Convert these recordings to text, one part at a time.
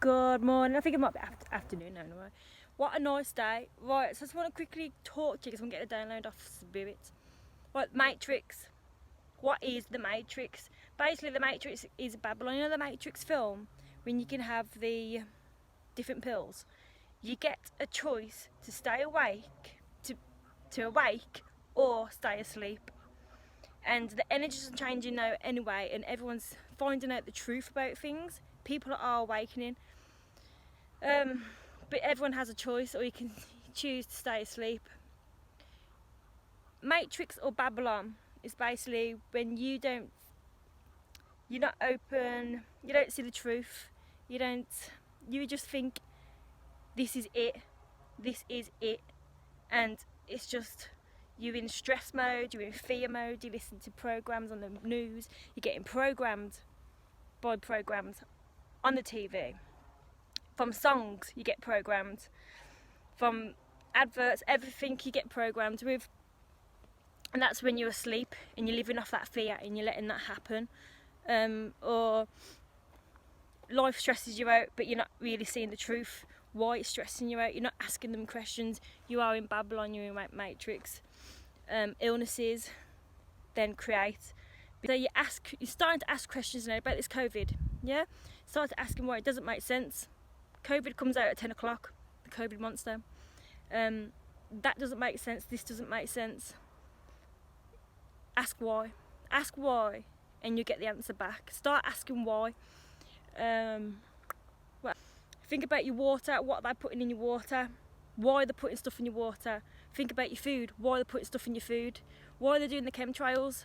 Good morning. I think it might be afternoon now anyway. What a nice day. Right, so I just want to quickly talk to you because I'm getting a download off Spirit. Right, Matrix. What is the Matrix? Basically, the Matrix is Babylon. You know the Matrix film? When you can have the different pills. You get a choice to stay awake, to awake, or stay asleep. And the energies are changing now anyway, and everyone's finding out the truth about things. People are awakening. But everyone has a choice, or you can choose to stay asleep. Matrix or Babylon is basically when you're not open, you don't see the truth, you just think this is it, and it's just you're in stress mode, you're in fear mode, you listen to programs on the news, you're getting programmed by programs on the TV. From songs you get programmed, from adverts, everything you get programmed with, and that's when you're asleep and you're living off that fear and you're letting that happen. Or life stresses you out but you're not really seeing the truth, why it's stressing you out, you're not asking them questions. You are in Babylon, you're in Matrix. Illnesses then create, so you're starting to ask questions now about this COVID. Yeah, start to asking why it doesn't make sense. COVID comes out at 10 o'clock, the COVID monster. That doesn't make sense, this doesn't make sense. Ask why, and you get the answer back. Start asking why. Well, think about your water, what they're putting in your water, why they're putting stuff in your water. Think about your food, why they're putting stuff in your food, why they're doing the chemtrails.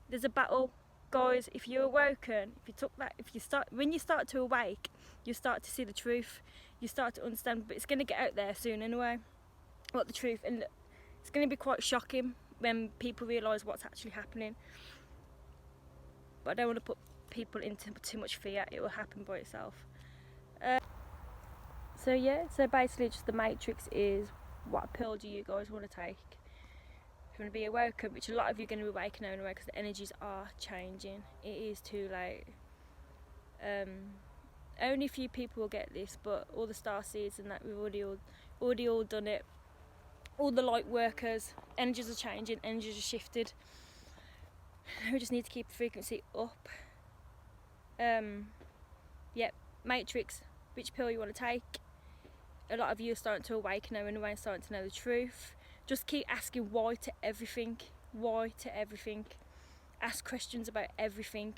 There's a battle, guys. If you're awoken, when you start to awake, you start to see the truth, you start to understand, but it's going to get out there soon anyway, what the truth, and it's going to be quite shocking when people realise what's actually happening. But I don't want to put people into too much fear, it will happen by itself. So basically just the Matrix is, what pill do you guys want to take? If you want to be awoken, which a lot of you are going to be awakened anyway because the energies are changing. It is too late. Only a few people will get this, but all the star seeds and that, we've already all done it. All the light workers, energies are changing, energies are shifted. We just need to keep the frequency up. Matrix, which pill you want to take? A lot of you are starting to awaken now anyway, starting to know the truth. Just keep asking why to everything. Ask questions about everything,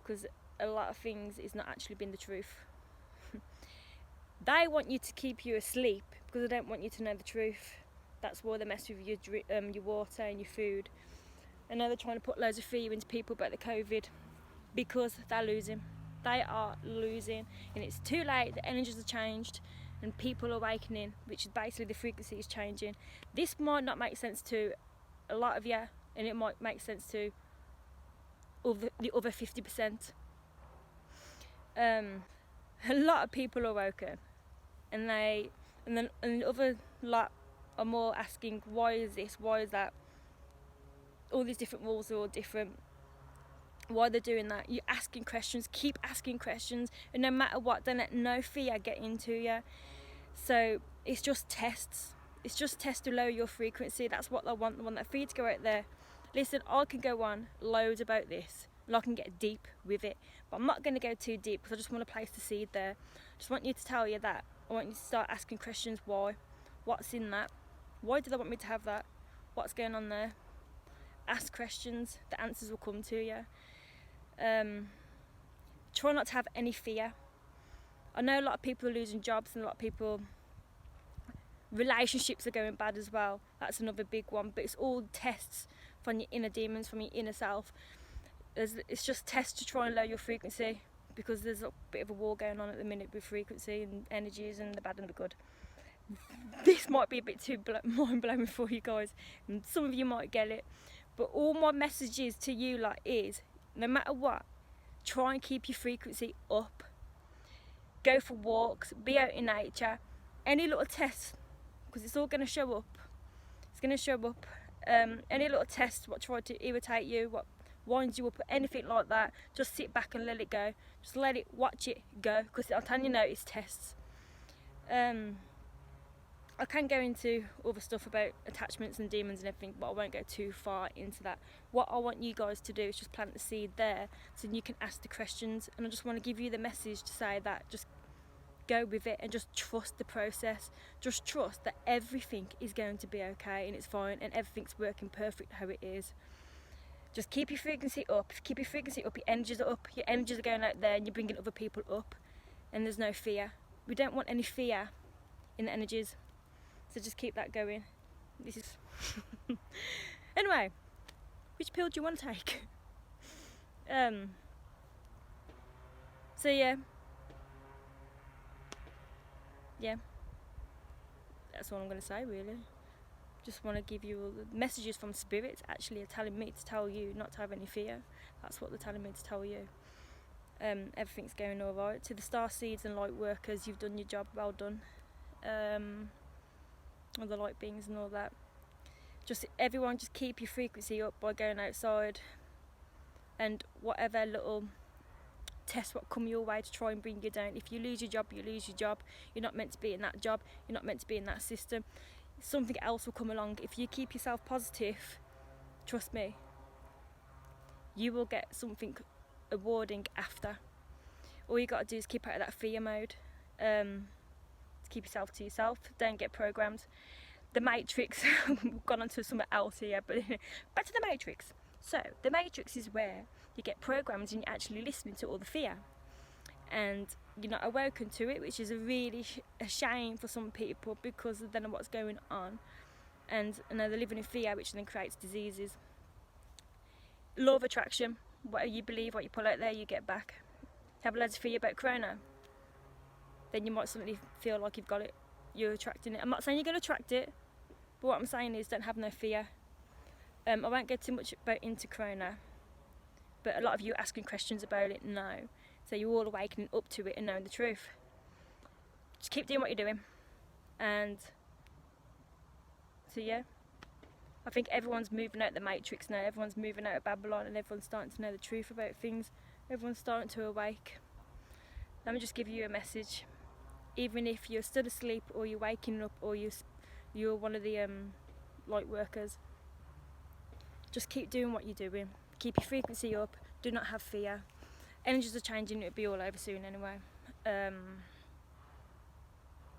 because a lot of things is not actually been the truth. They want you to keep you asleep because they don't want you to know the truth. That's why they mess with your water and your food. And now they're trying to put loads of fear into people about the COVID because they're losing. They are losing, and it's too late. The energies have changed and people are awakening, which is basically the frequency is changing. This might not make sense to a lot of you, and it might make sense to the other 50%. A lot of people are awoken, and then the other lot are more asking, why is this, why is that? All these different rules are all different. Why they're doing that? You're asking questions, keep asking questions, and no matter what, don't let no fear get into you. So it's just tests. It's just tests to lower your frequency. That's what they want. They want that fear to go out there. Listen, I can go on loads about this, and I can get deep with it, but I'm not going to go too deep because I just want to place the seed there. I just want you to tell you that. I want you to start asking questions. Why? What's in that? Why do they want me to have that? What's going on there? Ask questions. The answers will come to you. Try not to have any fear. I know a lot of people are losing jobs, and a lot of people, relationships are going bad as well. That's another big one, but it's all tests from your inner demons, from your inner self. It's just tests to try and lower your frequency, because there's a bit of a war going on at the minute with frequency and energies and the bad and the good. This might be a bit too mind-blowing for you guys, and some of you might get it, but all my messages to you is, no matter what, try and keep your frequency up. Go for walks, be out in nature. Any little tests, because it's all going to show up. It's going to show up. Any little tests what try to irritate you, what winds you up, anything like that, just sit back and let it go. Just let it, watch it go, because I'm telling you now, it's tests. I can go into other stuff about attachments and demons and everything, but I won't go too far into that. What I want you guys to do is just plant the seed there, so you can ask the questions. And I just want to give you the message to say that just go with it and just trust the process. Just trust that everything is going to be okay and it's fine and everything's working perfect how it is. Just keep your frequency up. Keep your frequency up, your energies are up, your energies are going out there and you're bringing other people up, and there's no fear. We don't want any fear in the energies. So just keep that going. This is anyway, which pill do you want to take? So yeah, that's all I'm going to say really. Just want to give you all the messages from spirits actually are telling me to tell you not to have any fear. That's what they're telling me to tell you. Everything's going alright. To the star seeds and light workers, you've done your job, well done. All the light beings and all that. Just everyone, just keep your frequency up by going outside, and whatever little tests what come your way to try and bring you down. If you lose your job, you lose your job. You're not meant to be in that job. You're not meant to be in that system. Something else will come along. If you keep yourself positive, trust me, you will get something rewarding after. All you got to do is keep out of that fear mode. Keep yourself to yourself, don't get programmed. The Matrix, we've gone on to something else here, but back to the Matrix. So the Matrix is where you get programmed and you're actually listening to all the fear, and you're not awoken to it, which is a really a shame for some people, because they don't know what's going on, and they're living in fear, which then creates diseases. Law of attraction, what you believe, what you pull out there, you get back. Have loads of fear about corona, then you might suddenly feel like you've got it, you're attracting it. I'm not saying you're going to attract it, but what I'm saying is don't have no fear. I won't get too much into corona, but a lot of you are asking questions about it now, so you're all awakening up to it and knowing the truth. Just keep doing what you're doing, and so yeah, I think everyone's moving out the Matrix now, everyone's moving out of Babylon, and everyone's starting to know the truth about things. Everyone's starting to awake. Let me just give you a message. Even if you're still asleep, or you're waking up, or you're one of the light workers, just keep doing what you're doing. Keep your frequency up. Do not have fear. Energies are changing. It'll be all over soon anyway.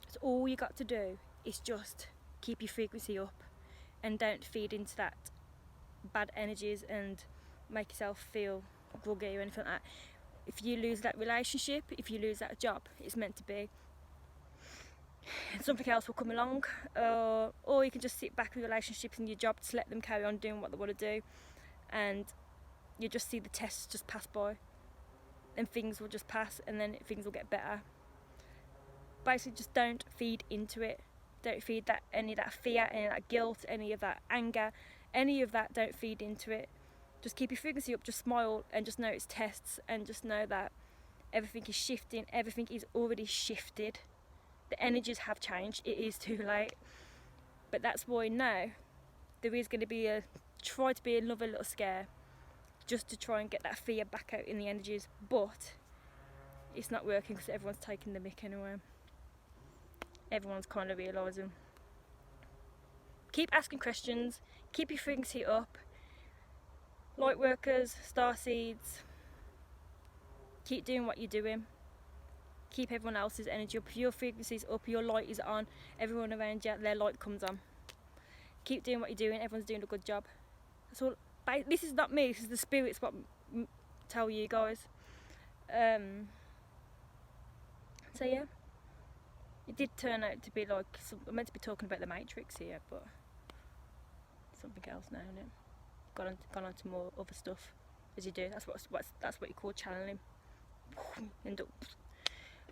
So all you got to do is just keep your frequency up, and don't feed into that bad energies and make yourself feel groggy or anything like that. If you lose that relationship, if you lose that job, it's meant to be. Something else will come along, or you can just sit back with relationships and your job, to let them carry on doing what they want to do, and you just see the tests just pass by, and things will just pass, and then things will get better. Basically, just don't feed into it. Don't feed that any of that fear, any of that guilt, any of that anger, any of that. Don't feed into it. Just keep your frequency up. Just smile and just know it's tests, and just know that everything is shifting. Everything is already shifted. The energies have changed. It is too late, but that's why now there is going to be try to be another little scare, just to try and get that fear back out in the energies, but it's not working because everyone's taking the mick anyway. Everyone's kind of realising. Keep asking questions, keep your frequency up. Light workers, star seeds, keep doing what you're doing. Keep everyone else's energy up. Your frequency's up, your light is on, everyone around you, their light comes on. Keep doing what you're doing, everyone's doing a good job. That's all. This is not me, this is the spirits what tell you guys. So yeah, it did turn out to be like, I'm meant to be talking about the Matrix here, but something else now, isn't it? Gone on to more other stuff, as you do. That's what you call channeling. End up.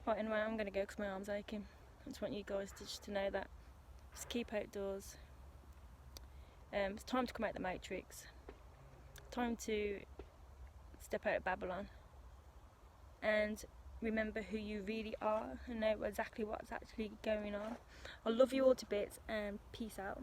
Right, anyway, I'm gonna go because my arm's aching. I just want you guys to know that. Just keep outdoors. It's time to come out the Matrix. Time to step out of Babylon and remember who you really are and know exactly what's actually going on. I love you all to bits, and peace out.